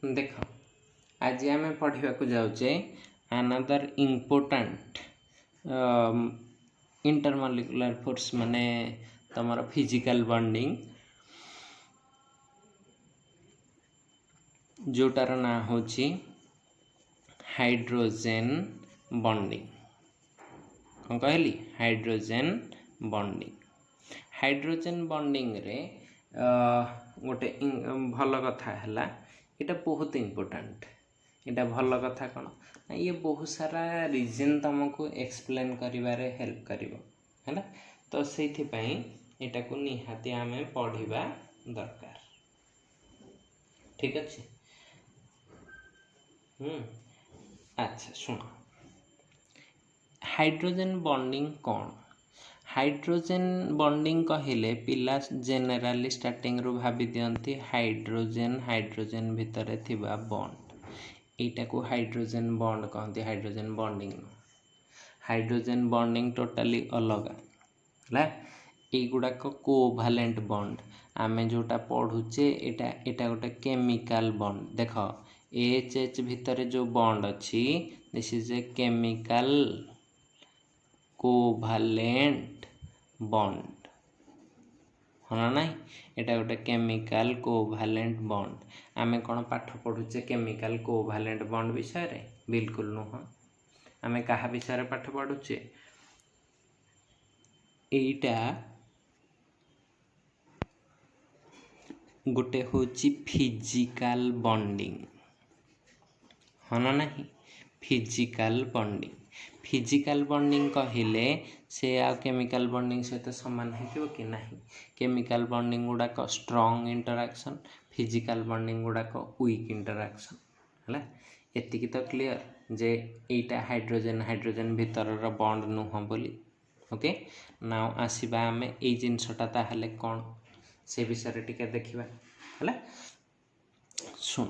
देख आज आम पढ़ा जाऊे अनदर इम्पोर्टाट इंटरमोलिकुलर फोर्स माने तुम फिजिकल बॉन्डिंग जोटार ना होची हाइड्रोजन बॉन्डिंग। कौन कहली हाइड्रोजन बॉन्डिंग रे गोटे भल कथा है ये बहुत इम्पोर्टाट। यहाँ भल कथा कौन ना ये बहुत सारा रीजन तुमको एक्सप्लेन करिबारे हेल्प करिवो है तो से यहाँ को निहाती आम पढ़ा दरकार। ठीक अच्छे अच्छा शुण हाइड्रोजन बॉन्डिंग कौन? हाइड्रोजन बॉन्डिंग कहले पिला जेनेराली स्टार्टिंग रू भाभी दियंती हाइड्रोजन भितर थिबा बॉन्ड एटा को हाइड्रोजन बॉन्ड कहते। हाइड्रोजन बॉन्डिंग टोटाली अलग है युड़ाक कोभालेंट बॉन्ड आमे जोटा पढ़ुचे एटा गोटे केमिकल बॉन्ड। देख एच भितर जो बॉन्ड अच्छी this is a chemical covalent bond हाँ ना एटा गोटे केमिकल कोभालेंट बॉन्ड। आमे कौन पाठ पढ़ुचे केमिकल कोभालेंट बॉन्ड विषय रे? बिल्कुल नुह। आमे कहा विषय पाठ पढ़ुचे एटा गोटे होची फिजिकल बॉन्डिंग हाँ ना नहीं फिजिकल बॉन्डिंग कहले से आ केमिकल बॉन्डिंग सहित सामान हो कि नहीं। केमिकल बॉन्डिंग गुड़ाक स्ट्रॉन्ग इंटरैक्शन फिजिकल बॉन्डिंग गुड़ाक वीक इंटरैक्शन है एतिकी तो क्लियर जे एटा हाइड्रोजन भितर बॉन्ड नुह बोली। ओके नाउ आसीबा आमे ए जिनसटा ताहले कौन से विषय टिके देखिबा है। शुण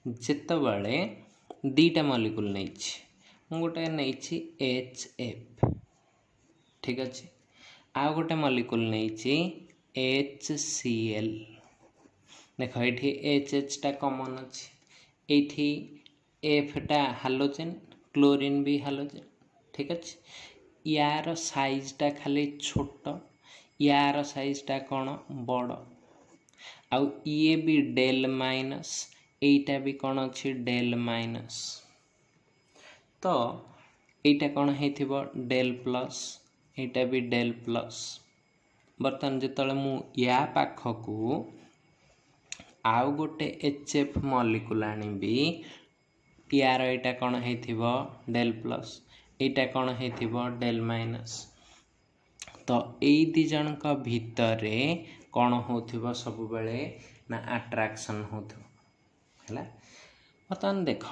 जेतबेले दीटा मॉलिक्यूल नहीं गोटे नहीं HF ठीक अच्छे आ गोटे मॉलिक्यूल नहीं HCl। देख ये HH टा कॉमन अच्छे ये F टा हालोजेन क्लोरीन भी हालोजेन ठीक अच्छे यार साइज टा खाली छोट यार साइज टा कौन बड़ आउ ये भी डेल माइनस एटा भी कौन अच्छी डेल माइनस तो एटा कौन है डेल प्लस एटा भी डेल प्लस। बर्तमान जिते मु या पाखकू आउ गोटे HF मॉलिक्यूल आनिबी यार एटा कौन है डेल प्लस एटा कौन है डेल माइनस तो यही दी जन का भितरे कौन हो सब बेले ना अट्रैक्शन हो बर्तमान देख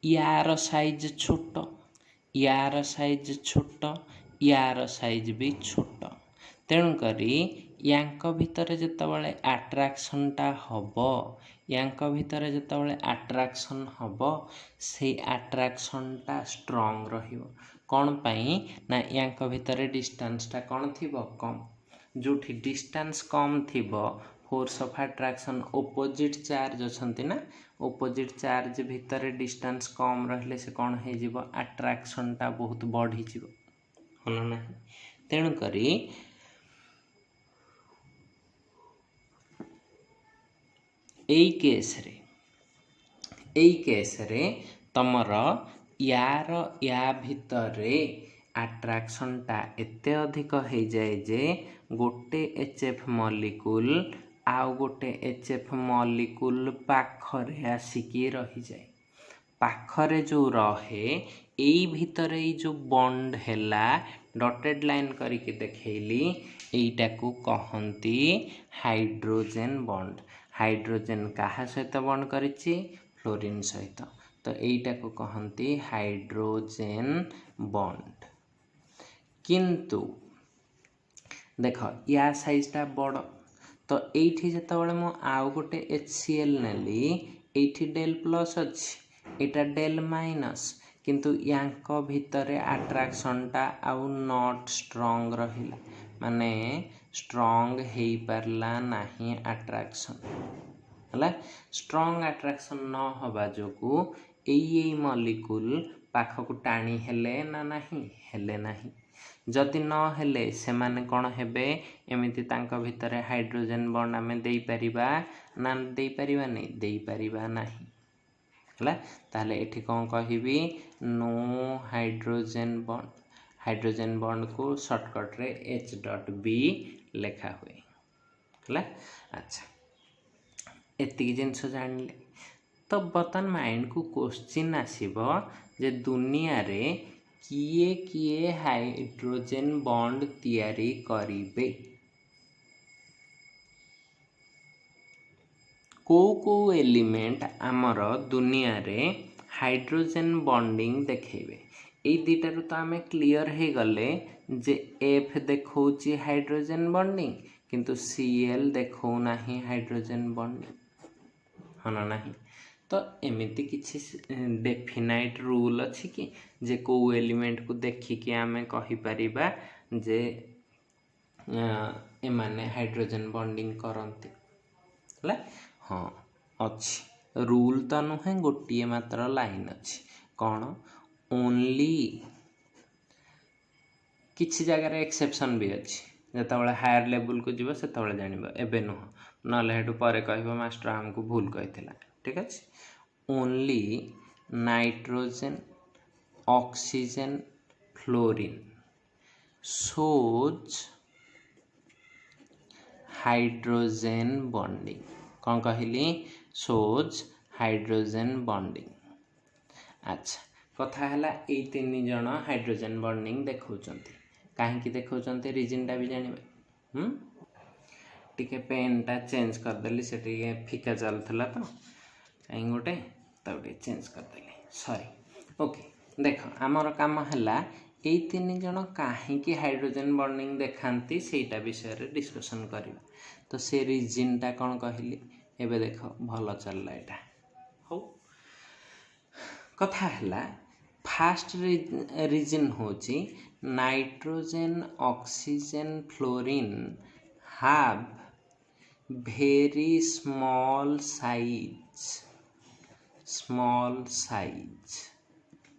यार साइज छोट यार साइज भी छोट तेणुकरी यांक भितर जितेबाला अट्रैक्शनटा हम यांक भितर जितेबाला अट्रैक्शन हम से अट्रैक्शनटा स्ट्रॉन्ग रहिबो कौन पाई ना यांक भितर डिस्टेंसटा कौन थी कम जो डिस्टेंस कम थी force of attraction opposite charge अच्छी ना ऑपोजिट चार्ज भितर डिस्टेंस कम रहिले से कौन हो अट्रैक्शनटा बहुत बढ़ी हाँ ना तेणुकरी एई केस रे तमर यार या भितरे अट्रैक्शनटा एते अधिक हो जाए जे गोटे HF मॉलिक्यूल आउ गोटे HF मॉलिक्यूल पाखरे आसिकी रही जाए पाखरे जो रहे एई भितर जो बॉन्ड हैला डॉटेड लाइन करके देखैली एटा को कहंती हाइड्रोजन बॉन्ड। हाइड्रोजन कहा सहित बॉन्ड करिछि फ्लोरीन सहित तो एटा को कहंती हाइड्रोजन बॉन्ड। किंतु देख या साइजटा बड़ तो ये जितेबाला मु आउ गोटे HCl नेली ये डेल प्लस अच्छी एटा डेल माइनस किंतु यांक भितरे अट्रैक्शनटा आउ नॉट स्ट्रॉन्ग रहिला माने स्ट्रॉन्ग हो पारला नहीं अट्रैक्शन है स्ट्रंग अट्राक्शन न हवा जो यही मॉलिक्यूल पाखक टाणी हेले ना नहीं हेले नहीं जदि न हेले से माने कौन हेबे एमिति तांका भितर हाइड्रोजन बॉन्ड आमे देई परिबा ना देई परिबा नहीं देई परिबा नहीं है ताहले एठी कौन कहिबी नो हाइड्रोजन बॉन्ड को शॉर्टकट रे H.B लेखा हुए है अच्छा एतिक जिनस जानिले तो बर्तन माइंड को क्वेश्चन आसीबो जे दुनिया रे किए किए हाइड्रोजन बॉन्ड तैयारी करिबे को एलिमेंट आमर दुनिया रे हाइड्रोजन बॉन्डिंग देखेबे ए दुटारू तो आम क्लीयर हो गले जे एफ देखौची हाइड्रोजन बॉन्डिंग किंतु Cl देखौ नाही हाइड्रोजन बॉन्डिंग हाँ ना तो एमिति किछि डेफिनाइट रूल अछि कि जे को एलिमेंट को देखिकी आमे कहि परिबा जे एमाने हाइड्रोजन बॉन्डिंग करंती है हाँ अच्छी रूल तो नुहे गोटे मात्र लाइन अच्छी कौन ओनली किसी जगह एक्सेप्शन भी अच्छी जिते हायर लेवल को जीव से जान एवं नुह ना पर कह मास्टर आमको भूल कही ठीक अच्छे only nitrogen oxygen fluorine shows hydrogen bonding कौन कहली शोज हाइड्रोजन बॉन्डिंग अच्छा कथा है ये तीन जन हाइड्रोजन बॉन्डिंग देखौचंती कहीं देखौचंती रीजनटा भी जानिबे टिके पेनटा चेंज करदेली से फिका चलता तो कहीं गोटे तब चेंज करदेली सॉरी ओके देख आमर काम है ये तीन जन कहीं हाइड्रोजन बॉन्डिंग देखाती सेटा विषय डिस्कशन करवा तो से रीजनटा कौन कहली एबे देख भल चलला एटा हो कथा है फास्ट रीजन होची nitrogen oxygen fluorine have very small size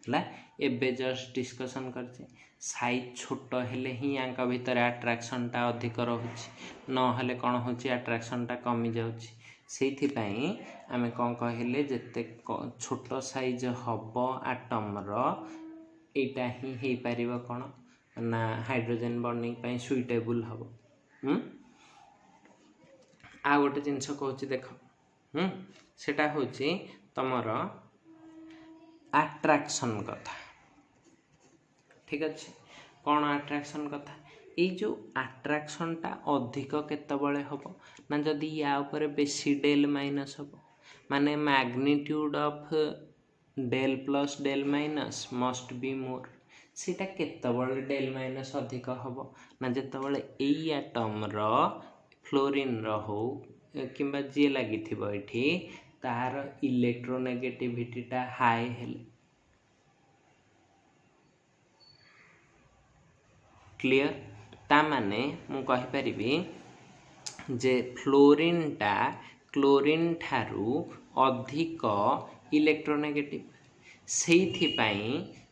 है एबे जस्ट डिस्कशन करछे साइज छोट हेले ही यांका भितर अट्रैक्शनटा अधिक रहुछि न हेले कौन होछि अट्रैक्शनटा कमी जाउछि सेइथिपाई आमे कौन कहले जेते छोट साइज हब आटम रो एटा ही हेई परिबो कौन ना हाइड्रोजन बॉन्डिंग पाई सुइटेबल हबो आ गोटे जिनस कहूँ देख सेटा होची तमर अट्रैक्शन कथा ठीक अच्छे कौन अट्रैक्शन कथा ये जो अट्रैक्शनटा अधिक केतबळे हबो ना जदि या ऊपर बेसी डेल माइनस हबो माने magnitude of del plus del minus must be more सेटा केतबळे डेल माइनस अधिक हबो ना जेतबळे एई एटम रो फ्लोरीन रो हो किंबा जे लागिथिबो एठी तार इलेक्ट्रोनेगेटिविटीटा हाई हेले क्लियर ता माने मु कहि परिबी जे फ्लोरीनटा क्लोरीन ठारू अधिक इलेक्ट्रोनेगेटिव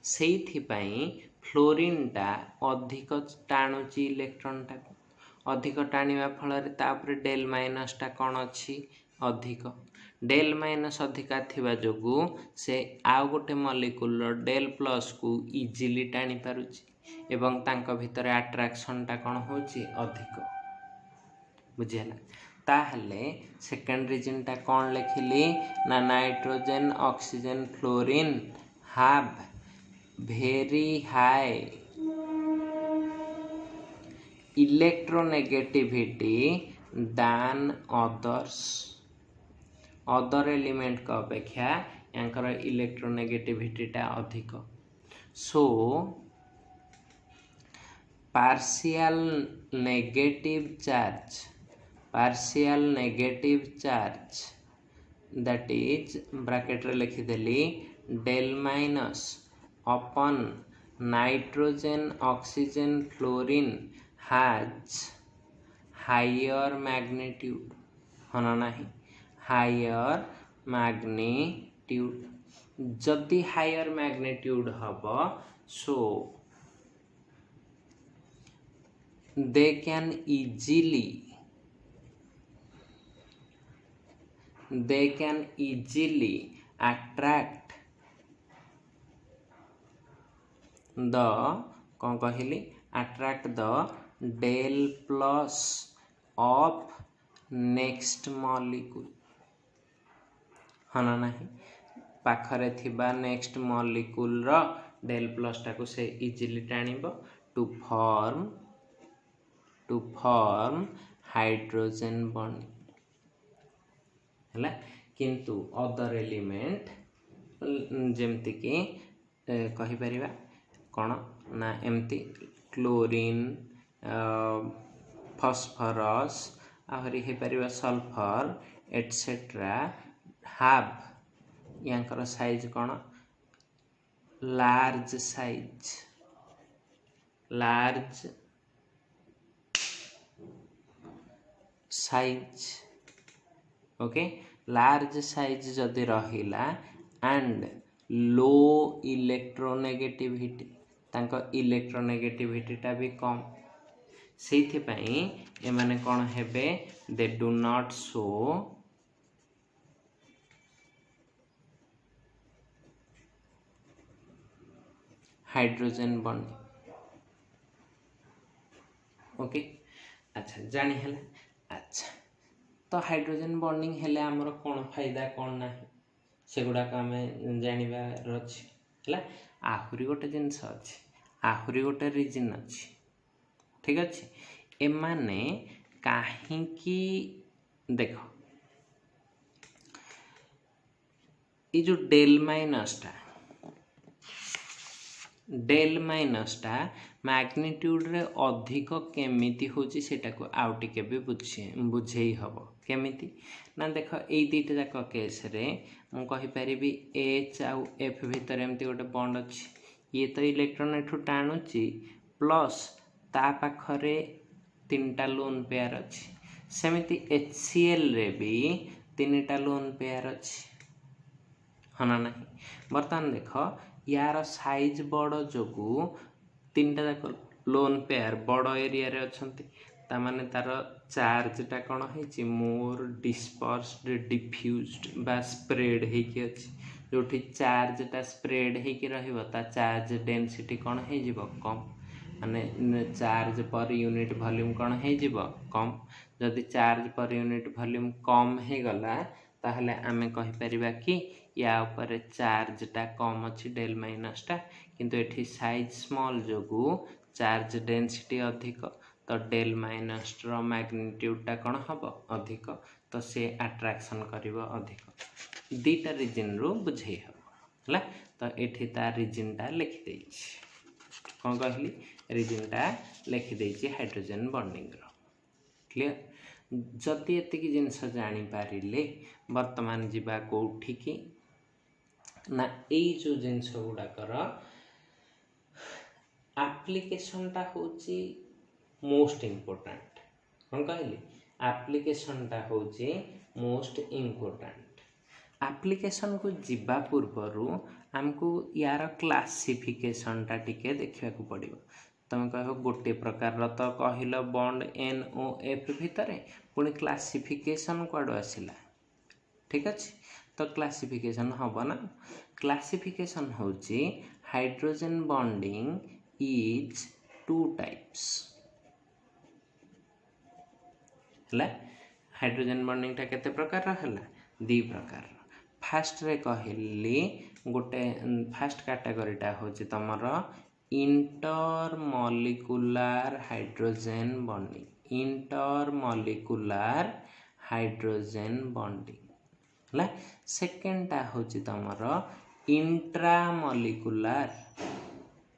सेइथिपाई फ्लोरीनटा अधिक टाणुची इलेक्ट्रॉनटा अधिक टाणिबा फଳରେ तापर डेल माइनसटा कौन अच्छी अधिक डेल माइनस अधिका थिबा जोगु से आउ गोटे मॉलिक्यूल डेल प्लस को इजीली टाणी पारुची एवं तांको भितर अट्रैक्शनटा कौन होची अधिक बुझिला ताहले सेकंड रीजनटा कौन लिखिली ना nitrogen oxygen fluorine have very high electronegativity than other element का अपेक्षा यांकर इलेक्ट्रोनेगेटिविटीटा अधिक so partial negative charge that is bracket रे लिखिदेली डेल माइनस अपन nitrogen oxygen fluorine has higher magnitude हाँ ना नहीं हायर मैग्नीट्यूड जदि हायर मैग्नीट्यूड हब so they can easily attract the कौन कहली attract the del plus of next molecule हाँ ना नहीं पाखरे थिबा नेक्स्ट मॉलिक्यूल रो डेल प्लस टाको से इजीली टाणिबो टू फॉर्म हाइड्रोजन बॉन्ड है किंतु अदर एलिमेंट जेमती कि कहि परिबा कौन ना एमती क्लोरीन फॉस्फोरस आहरी हे परिबा सल्फर एटसेट्रा हैव यांकर साइज कौन large size okay large size जदि रहिला एंड लो इलेक्ट्रोनेगेटिविटी तांको इलेक्ट्रोनेगेटिविटी टा भी कम सेथि पई ए माने कोन हेबे they do not show hydrogen bond okay अच्छा जानी है अच्छा तो हाइड्रोजन बॉन्डिंग हेले हमर कोन फायदा कोन ना सेगुडा का हमें जानिबार अछि हला आहुरी गोटे जिनस अछि आहुरी गोटे रीजन अछि ठीक अछि ए माने काहे कि देखो ये जो डेल माइनस टा मैग्नीट्यूड रे अधिक केमिति होची सेटा को आउ टिके भी बुझेई हबो केमिति ना देखो एई दीटा जाक केस रे मु कहि परिबी H आउ F भीतर एमती गोटे बॉन्ड अछि ये तो इलेक्ट्रॉन एठु टाणुची प्लस ता पाखरे तीनटा लोन पेयर अछि सेमिति HCl रे भी तीनटा लोन पेयर अछि हना नहीं बर्तमान देख यार साइज बड़ जोगु तीनटा जाक लोन पेयर बड़ एरिया रे अछंती ता माने तार चार्ज टा कोन हेची मोर डिस्पर्स्ड डिफ्यूज्ड बा स्प्रेड हे कि अछि जोठी चार्ज टा स्प्रेड हे कि रहइबो ता चार्ज डेंसिटी कोन हे जिवो कम माने चार्ज पर यूनिट वॉल्यूम कोन हे जिवो कम जदि चार्ज पर यूनिट वॉल्यूम कम हे गला ताहले आमे कहि परिबा कि या ऊपर चार्ज टा कम अछि डेल माइनस टा किंतु एठी साइज स्मॉल जोगु चार्ज डेंसिटी अधिक तो डेल माइनस रो मैग्नीट्यूड टा कोन हबो अधिक तो से अट्रैक्शन करिवो अधिक दीटा रीजन रो बुझेई हबो हला तो एठी ता रीजन टा लिखि देछि कोन कहली रीजन टा लिखि देछि हाइड्रोजन बॉन्डिंग रो क्लियर जति एतिकी जिनस जानी पारिले वर्तमान जीवा कोठी की ना एई जो जिनस गुडा कर एप्लीकेशन टा होची मोस्ट इम्पोर्टेंट कौन कहली एप्लीकेशन टा होची मोस्ट इम्पोर्टेंट एप्लीकेशन को जीवा पूर्वरु हमको यार क्लासिफिकेशन टा टिके देखिया को पड़िबो तुम कह गोटे प्रकार तो कहल बॉन्ड NOF भितर पुणी क्लासिफिकेशन कड़ो आसला ठीक अच्छे तो क्लासिफिकेशन हम ना क्लासिफिकेशन होची hydrogen bonding is two types हला हाइड्रोजन बॉन्डिंग टा केते प्रकार रहला दी प्रकार फास्ट रे कहली गोटे फास्ट कैटेगरी टा होची तमर इंटरमॉलिक्यूलर हाइड्रोजन बॉन्डिंग हला सेकेंड टा होची तमर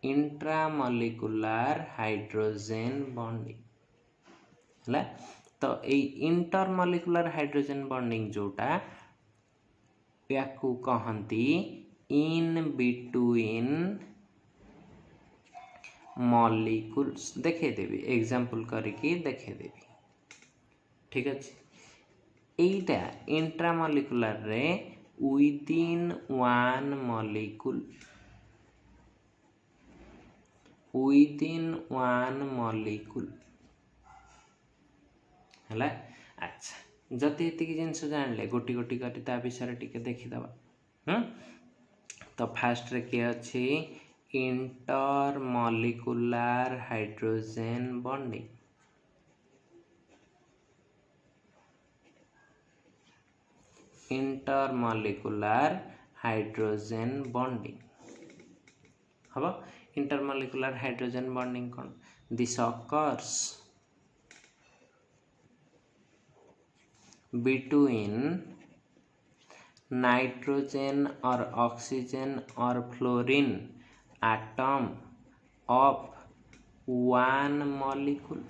इंट्रामॉलिक्यूलर हाइड्रोजन बॉन्डिंग हला तो ए इंटरमॉलिक्यूलर हाइड्रोजन बॉन्डिंग जोटा याकू कहंती इन बिटवीन मॉलिक्यूल्स देखे देवी एग्जांपल करके देखे देवी ठीक अच्छे एटा इंट्रामॉलिक्यूलर रे विदिन वन मॉलिक्यूल है। अच्छा जदि ये जिनस जानले गोटी गोटी कर विषय टी देखीदबा। तो फास्ट रे किए अच्छी intermolecular hydrogen bonding. Intermolecular hydrogen bonding हम इंटरमॉलिक्यूलर हाइड्रोजन बॉन्डिंग कौन this occurs between nitrogen or oxygen or fluorine atom of one molecule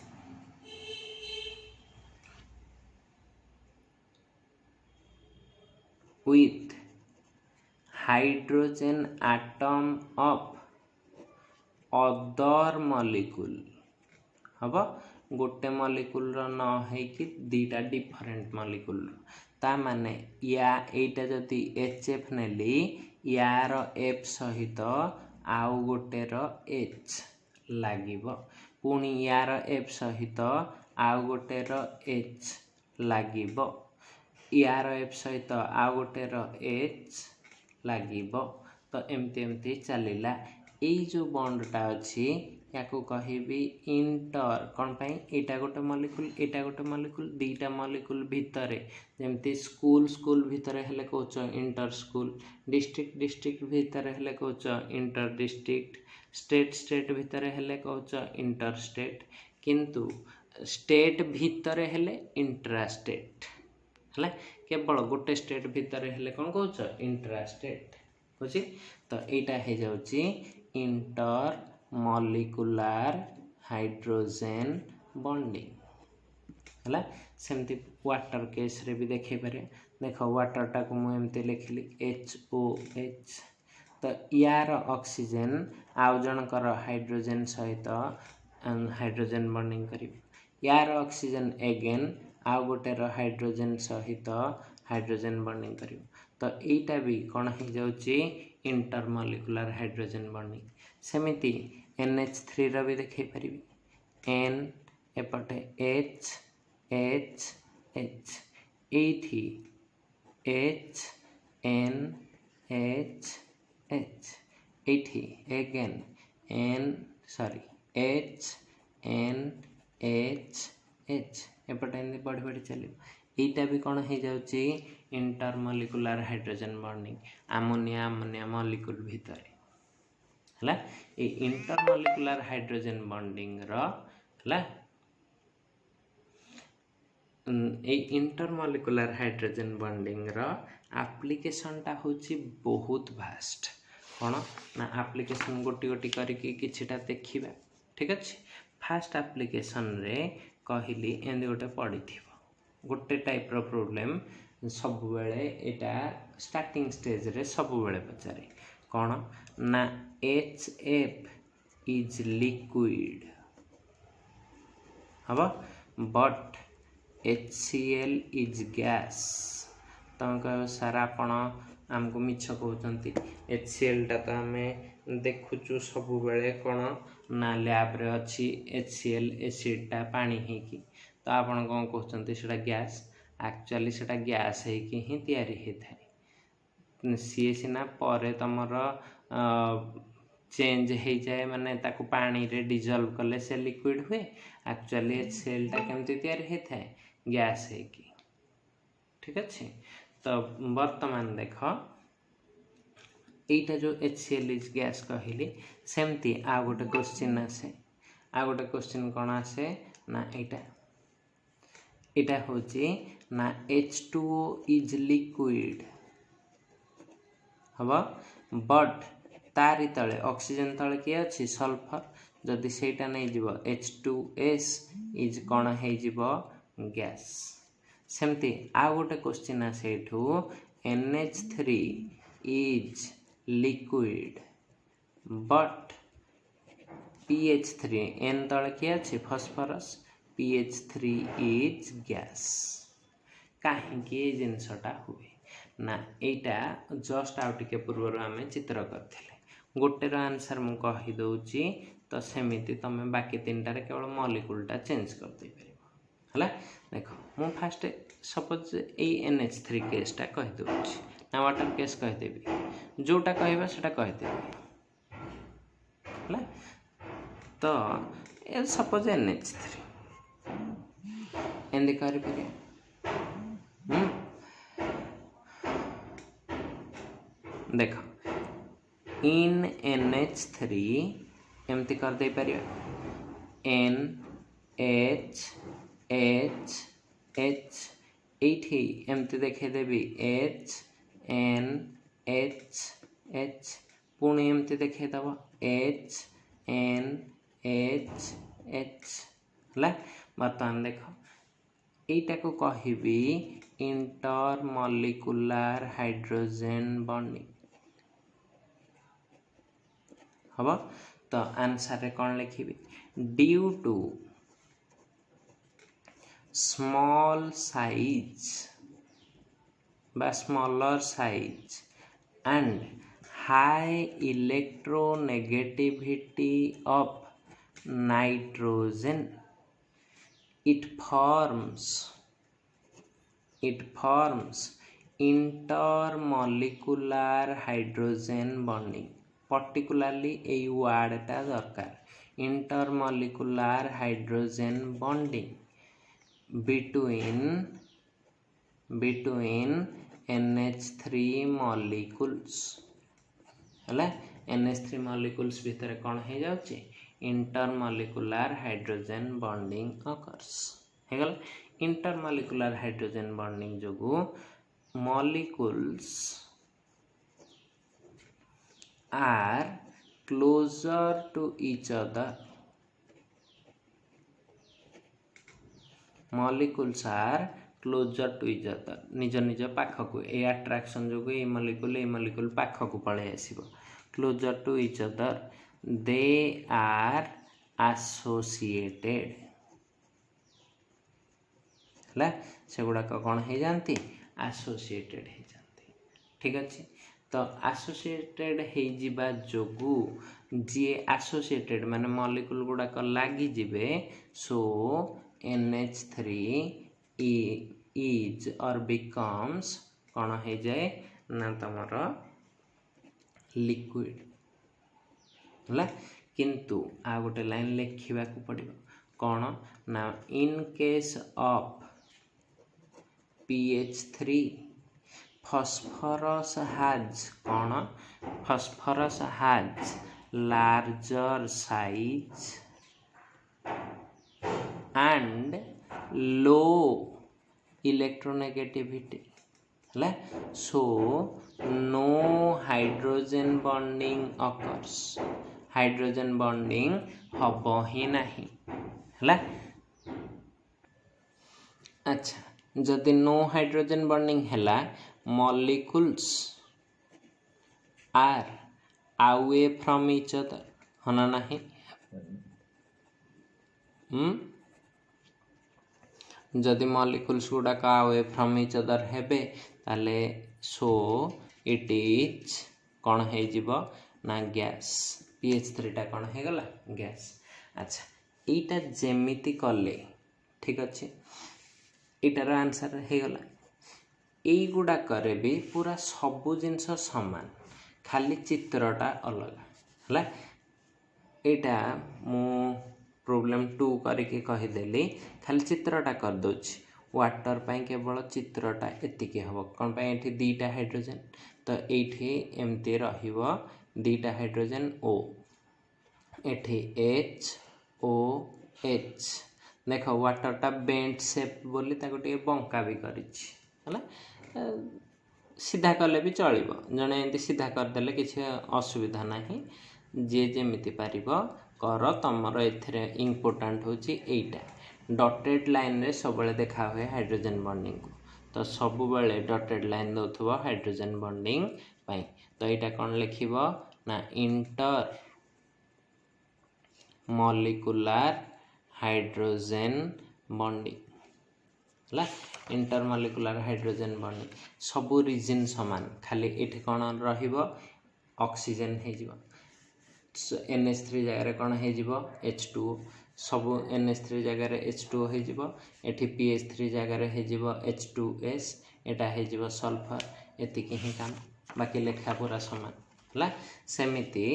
with hydrogen atom of other molecule हम गोटे मॉलिक्यूल न होइकि दीटा डिफरेंट मॉलिक्यूल ता माने या एटा जदि HF नेली यार F सहित आउ गोटे रो H लागिबो पुणी यार F सहित आउ गोटे रो H लागिबो यार F सहित आउ गोटे रो H लागिबो। तो एमती एमती चलिला एई जो बॉन्डटा अछि याको कहिबी इंटर कौन पाई एटा गोटे मॉलिक्यूल दीटा मॉलिक्यूल भितरे जेमती स्कूल भितरे हेले कोच इंटर स्कूल डिस्ट्रिक्ट भितरे हेले कोच इंटर डिस्ट्रिक्ट स्टेट भितरे हेले कोच इंटर स्टेट किंतु स्टेट भितरे हेले इंट्रा स्टेट है केवल गोटे स्टेट भितरे हेले कौन कोच इंट्रा स्टेट बुझी। तो एटा हे जाउची इंटर मॉलिक्यूलर हाइड्रोजन बॉन्डिंग है। सेमती वाटर केस रे भी देखे पारे देख वाटर टा को मुझे लिखिली HOH तो यार ऑक्सीजन आउ जनकर हाइड्रोजन सहित हाइड्रोजन बॉन्डिंग कर यार ऑक्सीजन एगेन आउ गोटे हाइड्रोजन सहित हाइड्रोजन बॉन्डिंग कर तो यहीटा भी कौन हो जाउची इंटरमॉलिक्यूलर हाइड्रोजन बॉन्डिंग। सेमिति NH3 रो भी देखै परिबी N एपटे H H H एठी H N H H एठी again H N H H एपटे एमती बढ़ी बढ़ी चलियो एटा भी कौन हो जाउची intermolecular hydrogen bonding ammonia molecule भितरे है। ये इंटरमॉलिक्यूलर हाइड्रोजन बॉन्डिंग रो ये इंटरमॉलिक्यूलर हाइड्रोजन बॉन्डिंग रो एप्लीकेशन टा होची बहुत वास्ट कौन ना एप्लीकेशन गोटी गोटी करके किछिटा देखिबा ठीक अछि। फास्ट एप्लीकेशन रे कहली एंड गोटे पड़ी थिबो गोटे टाइप रो प्रॉब्लम सब बेले एटा स्टार्टिंग स्टेज रे सब बेले पचारे कौन ना HF is liquid हम but HCl is gas तुम कह सारा आपण आमको मिछ कहते HCl टा तो आम देखुचु सब बेले कौन ना लैब रे अच्छी HCl एसिड टा पानी है कि तो आपण कौन कहते सेटा गैस एक्चुअली सेटा गैस है कि ही तैयारी होता है सी सीना पर तुमर चेंज हो जाए माने ताकू पानी रे डिजॉल्व कले से लिक्विड हुए एक्चुअली HCl टा केमती तैयारी होता है गैस है कि ठीक अच्छे। तो वर्तमान देख एटा जो HCl इज गैस कहली सेमती आ गोटे क्वेश्चन आसे आ गोटे क्वेश्चन कौन आसे ना एटा होची ना H2O इज लिक्विड हवा बट तारी तले ऑक्सीजन तले किए अच्छी सल्फर जदि सेटा नहीं जीव H2S इज कौन है जीव गैस सेमती आ गोटे क्वेश्चन आसे NH3 is liquid but PH3 N तले किए अच्छी फॉस्फोरस PH3 इज गैस कहीं जिनसटा हुए ना एटा जस्ट आउ टिके पूर्व आम चित्र करथिले गोटेर आंसर मु कहि दउची तो सेमिति तमे बाकी तीनटारे केवल मॉलिक्यूलटा चेंज कर दे परिबो हला देखो मु फास्ट सपोज ए NH3 केसटा कहि दउची ना वाटर केस कहि देबी जोटा कहबा सेटा कहि देबी हला तो ए सपोज NH3 एंदी करि परिया देखो इन NH3 एमती कर दे परिया NH H H एठी एमती देखे देबी H N H H पुणी एमती देखे दब H N H H हला बर्तमान देखो एटा को कहिबी इंटरमॉलिक्यूलर हाइड्रोजन बॉन्डिंग हबो तो आंसर रे कौन लिखिबी ड्यू टू स्मॉल साइज बा smaller size and high electronegativity of nitrogen it forms intermolecular hydrogen bonding particularly a word टा दरकार intermolecular hydrogen bonding between NH3 molecules हला NH3 molecules भितर कौन हो जाउची intermolecular hydrogen bonding occurs Hegel intermolecular hydrogen bonding जोगु molecules are closer to each other molecules are closer to each other निज निज पाखकु ए attraction जोगु ए molecule पाखकु पळे आसीबो closer to each other they are associated हला से गुडा कौन हो जानती एसोसिएटेड हो जानती ठीक अच्छे तो एसोसिएटेड हो जिबा जोगु जी एसोसिएटेड माने मॉलिक्यूल गुडा को लागी जिबे सो NH3 is or becomes कौन हो जाए ना तमर लिक्विड हला किंतु आ गोटे लाइन लिखिबा को पड़िबो कौन ना in case of PH3 phosphorus has कौन phosphorus has larger size and low electronegativity हला so no hydrogen bonding occurs hydrogen bonding हबो ही नहीं हला अच्छा जदि नो हाइड्रोजन बॉन्डिंग हला molecules are away from each other हना नहीं जदि मॉलिक्यूल्स गुडा का अवे फ्रॉम ईच अदर हेबे ताले सो इट इज कौन हो जिवो ना गैस PH3 टा कौन हो गला गैस अच्छा एटा जेमिति कले ठीक अच्छे एटार आंसर हो गला एई गुडा करे भी पूरा सबु जिंस समान खाली चित्रटा अलग हला एटा मु प्रॉब्लम 2 करके कहि देली खाली चित्रटा कर दोछि वाटर पाई केवल चित्रटा एतिके हबो कोन पाई एठी दीटा हाइड्रोजन तो एठी एमते रहिबो दीटा हाइड्रोजन O एठी H O H देखो वाटर टा बेंट शेप बोली ताको टे बंका भी करिछि हला सीधा कले भी चलिबो जने एंती सीधा कर देले किछ असुविधा नाही जे जेमिति पारिबो कर तमरो एथरे इंपोर्टेंट होची एटा डॉटेड लाइन रे सबले देखा हुए हाइड्रोजन बॉन्डिंग को तो सब बेले डॉटेड लाइन दोथबो हाइड्रोजन बॉन्डिंग पाई तो एटा कोन लिखिबो ना इंटर मॉलिक्यूलर हाइड्रोजन बॉन्डिंग है इंटरमॉलिक्युलर हाइड्रोजन बॉन्डिंग सबू रीजन समान खाली ये कौन ऑक्सीजन हो NH3 जगह कौन हो H2O सबू NH3 जगह H2O हो PH3 जगह हो H2S यहाँ हो सल्फर एतिक ही काम बाकी लेखा पूरा समान है सेमिति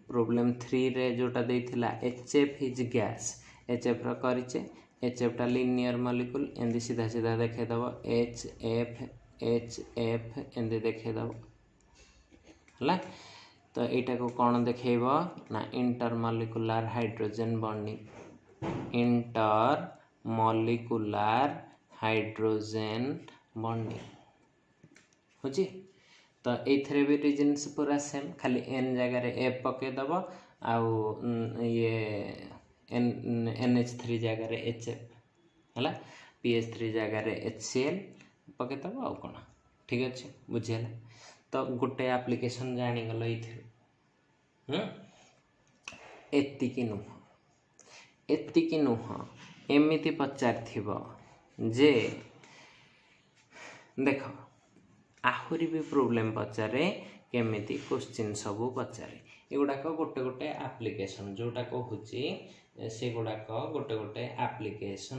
प्रोब्लेम 3 रे जोटा देइथिला HF इज गैस HF रो करिचे HF टा लिनियर मॉलिक्यूल एंदी सीधा सीधा देखे दबो HF एंदी देखे दबो है तो यहाँ को कौन देखेब ना intermolecular hydrogen bonding intermolecular hydrogen bonding होची तो ये भी रीजन्स पूरा सेम खाली N जगह F पकईदब आउ ये NH3 जगह HF है PH3 जगह HCl पकईदब आउ कौन ठीक अच्छे बुझीगला तो गोटे एप्लिकेशन जानीगल एतिकी नुह एमिति पचार जे देख आहुरी भी प्रोब्लेम पचारे केमिति क्वेश्चन सबू पचारे एगुड़ाक गोटे गोटे एप्लिकेशन जोटा कहूँ से गुड़ाक गोटे गोटे एप्लिकेशन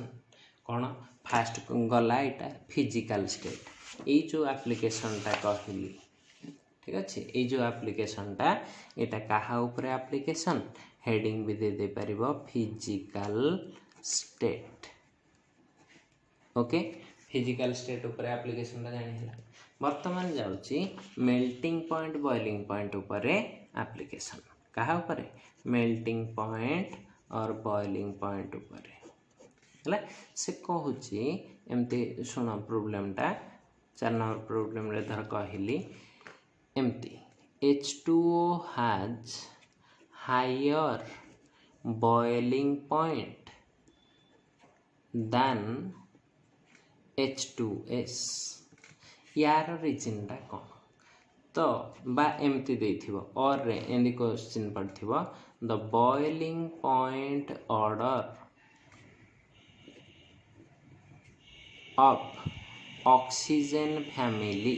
कौन फास्ट गला यहाँ फिजिकल स्टेट ये जो एप्लिकेशनटा कहली ठीक अच्छे ये जो एप्लिकेशनटा यहाँ क्या ऊपर एप्लिकेशन हेडिंग भी दे पार physical state okay physical state ऊपर एप्लिकेशनटा जानी बर्तमान जाऊँगी मेल्टिंग पॉइंट बॉइलिंग पॉइंट ऊपर एप्लिकेशन क्या ऊपर मेल्टिंग पॉइंट और बॉइलिंग पॉइंट ऊपर है से कहूँ एमती शुण प्रोब्लेमटा 4 नंबर प्रोब्लेम रे धर कहली एमती H2O has higher boiling point than H2S यार रीजनटा कौन तो बा एमती देथिबो और रे एंदी क्वेश्चन पड़थिबो the boiling point order of oxygen family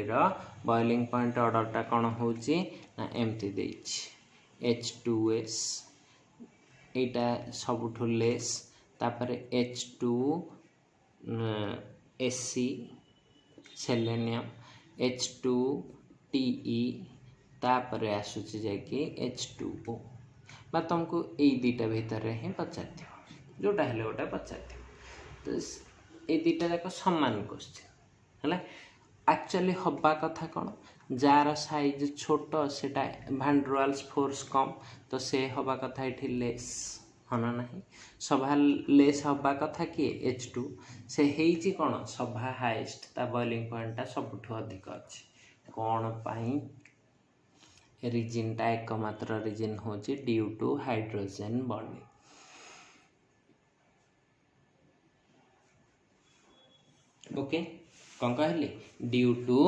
रो बॉइलिंग पॉइंट ऑर्डरटा कौन होची ना एमती देछि H2S एटा सबुठु लेस तापरे H2SC सेलेनियम H2TE तापरे आसुची जाकि H2O बा तुमको यही दुईटा भितर ही पचार जोटा हेले गोटे पचार तो ये दुईटा जाक सामान क्वेश्चन है एक्चुअली हवा कथा कौन जार साइज छोट सेटा भांड्रोवाल्स फोर्स कम तो से हवा कथा ये लेस हना ना सभा लेस हवा कथा किए H2 से हेची कौन सभा हाइस्ट ता बॉइलिंग पॉइंटा सबुठु अधिक अच्छे कौन पाई रीजनटा एकमात्र रीजन होची due to hydrogen bonding okay कौन कहली ड्यू टू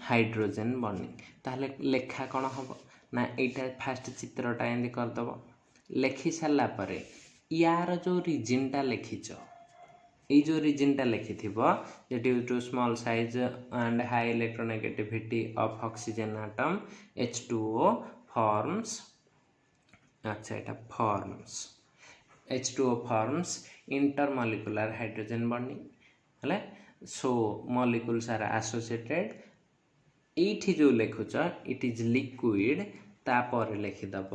हाइड्रोजन बॉन्डिंग ताहले लेखा कौन हम ना यहाँ फास्ट चित्रटा एंदी करदेव लेखि सारा पर यार जो रीजनटा लिखिच ये जो रीजनटा लिखि due to small size and high electronegativity of oxygen atom H2O forms अच्छा यहाँ forms H2O forms intermolecular hydrogen bonding है सो मॉलिक्यूल्स आर एसोसिएटेड ये जो लिखुच इट इज लिक्विड तापर लिखिदब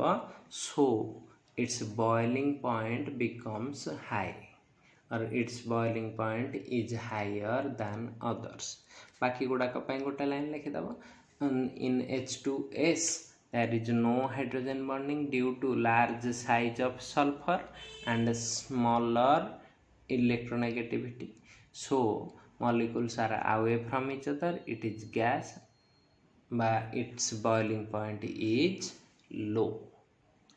so its boiling point becomes high और its boiling point is higher than others बाकी गुड़ाक गोटे लाइन लिखिदब in H2S there is no hydrogen bonding due to large size of sulfur and smaller electronegativity so molecules are away from each other it is gas but its boiling point is low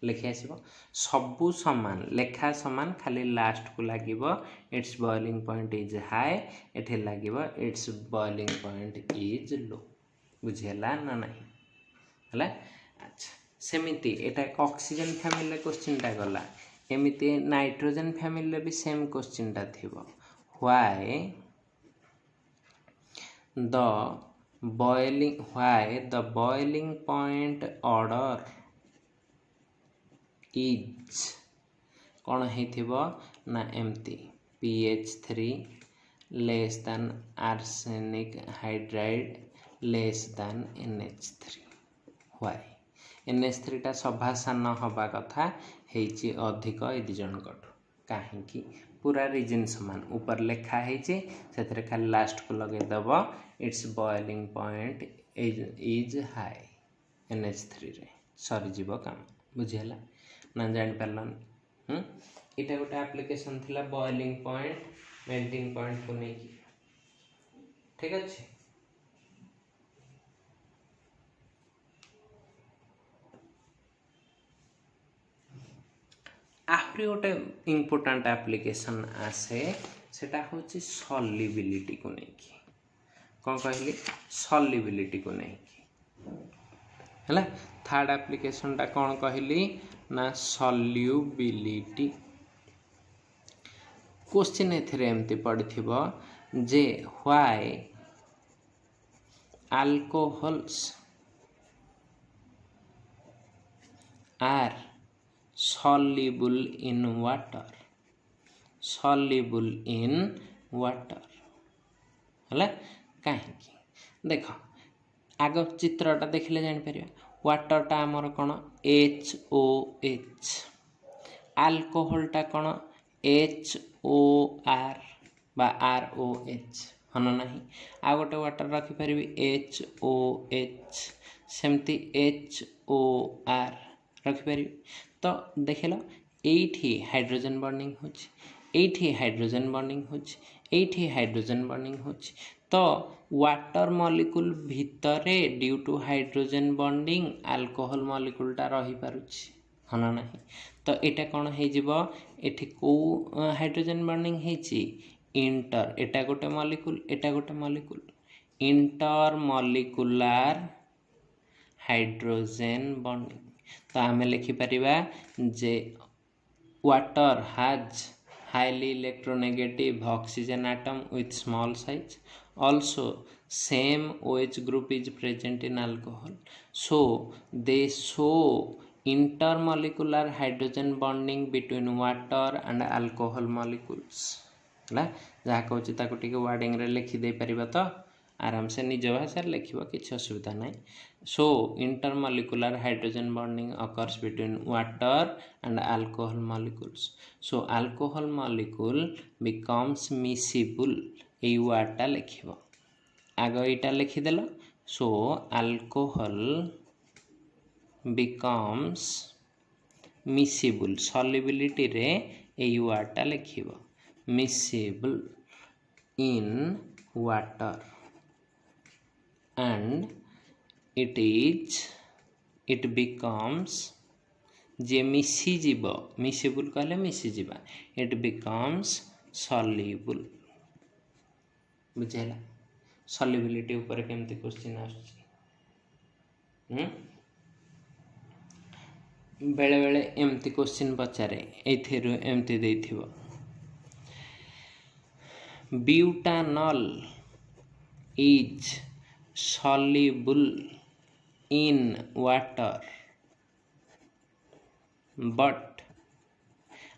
लिखि आसब सबू सामान लेखा सामान खाली last को लगे its boiling point is high एठे लगे its boiling point is low बुझीगला ना नहीं है अच्छा सेमिति एटा ऑक्सीजन फैमिली क्वेश्चनटा गला एमती नाइट्रोजन फैमिली भी सेम क्वेश्चन टा थी why the boiling point order is कौन हो ना एमती pH 3 less than arsenic hydride less than NH3 why NH3 टा सभा सान हवा कथा हेची अधिक ए दि जन कठू काहेकि पूरा रीजन समान ऊपर लिखा है से खाली लास्ट को लगे दब it's boiling point is high NH3 रे सरीजीव काम बुझीगला ना जान पारलन इटा गोटे एप्लिकेशन थिला बॉइलिंग पॉइंट मेल्टिंग पॉइंट को नहीं ठीक अच्छे आहरी गोटे इम्पोर्टाट एप्लिकेशन आसे सेटा होची सॉल्युबिलिटी को नहीं कौन कहली सॉल्युबिलिटी को नहीं है थर्ड एप्लिकेशन टा कौन कहली ना सॉल्युबिलिटी क्वेश्चन एथिरे एमती पड़िथिबो जे why alcohols are soluble in water है कहीं देख आग चित्रटा देखले जापर वाटरटा आमर कौन HOH अल्कोहलटा कौन HOR बा ROH हन ना आ गोटे वाटर रखिपर HOH सेमती HOR रखिपर तो देखल ये हाइड्रोजन बर्निंग होती हाइड्रोजन बर्निंग होती हाइड्रोजन बर्निंग होती तो वाटर मॉलिक्यूल भितरे due to hydrogen bonding alcohol मॉलिक्यूलटा रही पारुछि हन ना तो एटा कौन हो एठी को हाइड्रोजन बर्निंग हेची इंटर एटा गोटे molecule intermolecular hydrogen bonding तो आम लिखिपर जे water has highly electronegative oxygen atom with small size also same OH group is present in alcohol so they show intermolecular hydrogen bonding between water and alcohol molecules है जहाँ कहूँ ताको टिके wording रे लिखि दे परिबा तो आराम से निज भाषा लिखिबो किछि असुविधा नहीं so intermolecular hydrogen bonding occurs between water and alcohol molecules so alcohol molecule becomes miscible এই ওয়ার্ডটা লিখিব আগে এটা লিখি দেল so alcohol becomes miscible solubility রে এই ওয়ার্ডটা লিখিব miscible in water and it becomes जे मिसीजीव मिसेबुल कहले मिसीजीवा it becomes soluble बुझेला सॉल्युबिलिटी ऊपर केमती क्वेश्चन आछी बेले बेले एमती क्वेश्चन पचारे एथिरु एमती देथिबो butanol is soluble in water but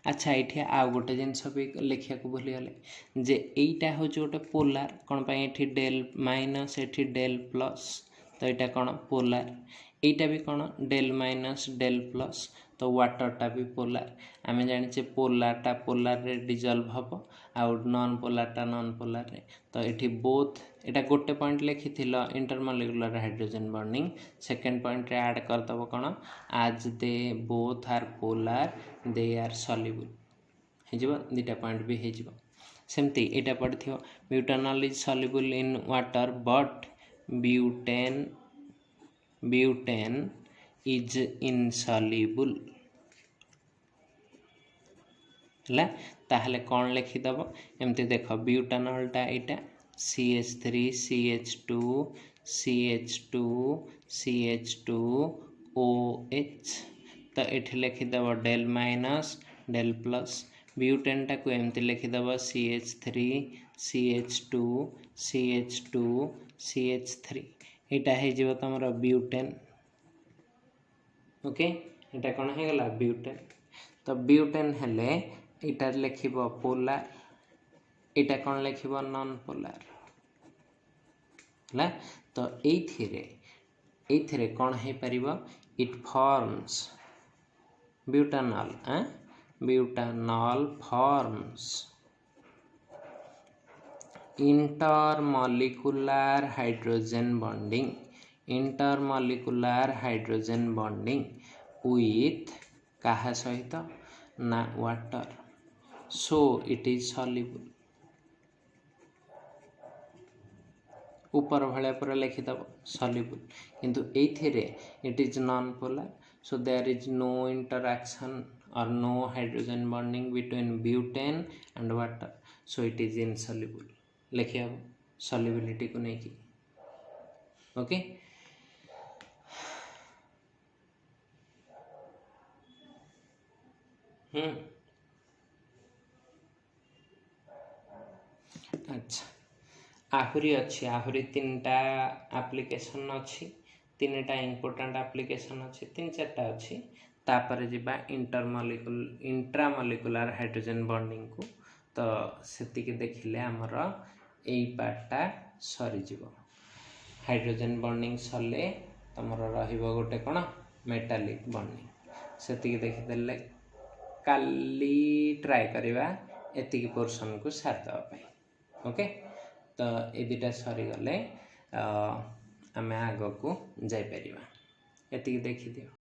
अच्छा ये आउ गोटे जिनस भी लिखा भूलीगले जे यहीटा हूँ गोटे पोलार कौन ये डेल माइनस ये डेल प्लस तो यहाँ कौन पोलार यहीटा भी कौन डेल माइनस डेल प्लस तो वाटरटा भी पोलार आम जाने पोलारटा पोलार रे डिजल्व हम आउ नॉन पोलारटा नॉन पोलार रे तो ये बोथ एटा गोटे पॉइंट लिखी intermolecular hydrogen bonding second point रे ऐड करदब कौन आज they both are polar they are soluble हो दुटा पॉइंट भी हो सेमती एटा पढ़िथियो butanol is soluble in water but butane is insoluble है ताहले कौन लिखिदेव एमती देख ब्यूटानॉलटा यहाँ CH3 CH2 CH2 CH2 OH तो ये लिखिदेव del minus del plus butane टाक एमती लिखिदेव CH3 CH2 CH2 CH3 यहाँ हो तुम ब्यूटेन। ओके यहाँ कौन हो गला ब्यूटेन। तो ब्यूटेन हेले इटा लिखिब पोलार इटा कौन लिखिब नॉन पोलार है। तो ये कौन हो पार it forms butanol butanol forms intermolecular hydrogen bonding with कहा सहित ना water so it is soluble ऊपर भाया पूरा लिखिदेव सॉल्युबल किंतु एथिरे it is non polar so there is no interaction or no hydrogen bonding between butane and water so it is insoluble लिखिए solubility को नहीं की। ओके अच्छा आहरी अच्छी आहरी 3टा एप्लिकेशन अच्छी 3टा इंपोर्टेंट एप्लिकेशन अच्छी 3-4टा अच्छी तापर जीवा इंट्रामॉलिक्यूलर हाइड्रोजन बॉन्डिंग को तो सेतिकी देखिले हमर एई पार्टटा सरीजिवो हाइड्रोजन बॉन्डिंग सरले तमर रहिबो गोटे कोन मेटालिक बॉन्डिंग सेतिकी देखिदेले काली ट्राई करिवा एतिकी पोर्शन को सारदवा पई। ओके तो ए दुटा सरी गले आमे आगो को जाई परिबा एतिकी देखि दियो।